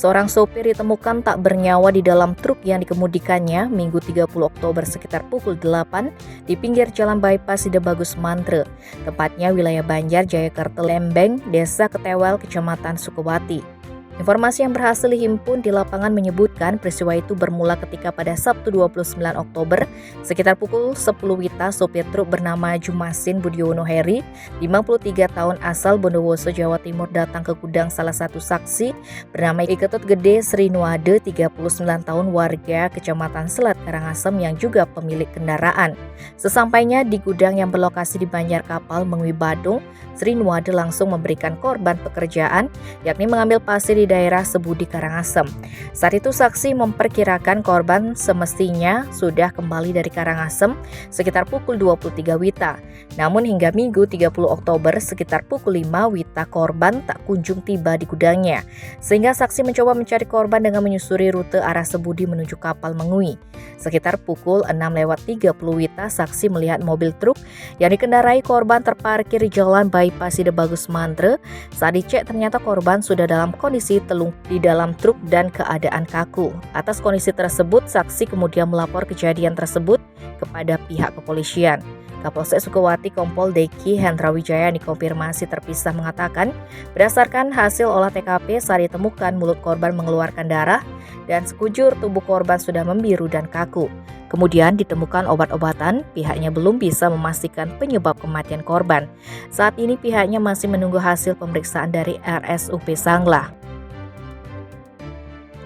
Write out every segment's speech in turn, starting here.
Seorang sopir ditemukan tak bernyawa di dalam truk yang dikemudikannya Minggu 30 Oktober sekitar pukul 8 di pinggir Jalan Bypass Sidabagus Mantre, tepatnya wilayah Banjar, Jayakarta, Lembeng, Desa Ketewel, Kecamatan Sukawati. Informasi yang berhasil dihimpun di lapangan menyebutkan peristiwa itu bermula ketika pada Sabtu 29 Oktober sekitar pukul 10 WITA sopir truk bernama Jumasin Budiono Heri, 53 tahun asal Bondowoso, Jawa Timur datang ke gudang salah satu saksi bernama Iketut Gede Sri Nuade, 39 tahun warga Kecamatan Selat Karangasem yang juga pemilik kendaraan. Sesampainya di gudang yang berlokasi di Banjar Kapal Mengwi Badung, Sri Nuade langsung memberikan korban pekerjaan yakni mengambil pasir di daerah Sebudi Karangasem. Saat itu saksi memperkirakan korban semestinya sudah kembali dari Karangasem sekitar pukul 23 WITA. Namun hingga Minggu 30 Oktober sekitar pukul 5 WITA korban tak kunjung tiba di gudangnya. Sehingga saksi mencoba mencari korban dengan menyusuri rute arah Sebudi menuju Kapal Mengwi. Sekitar pukul 6:30 WITA saksi melihat mobil truk yang dikendarai korban terparkir di Jalan Bypass Sidabagus Mantre. Saat dicek ternyata korban sudah dalam kondisi telung di dalam truk dan keadaan kaku. Atas kondisi tersebut, saksi kemudian melapor kejadian tersebut kepada pihak kepolisian. Kapolsek Sukawati Kompol Deki Hendra Wijaya dikonfirmasi terpisah mengatakan, berdasarkan hasil olah TKP saat ditemukan mulut korban mengeluarkan darah dan sekujur tubuh korban sudah membiru dan kaku. Kemudian ditemukan obat-obatan, pihaknya belum bisa memastikan penyebab kematian korban. Saat ini pihaknya masih menunggu hasil pemeriksaan dari RSUP Sanglah.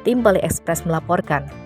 Tim Bali Express melaporkan.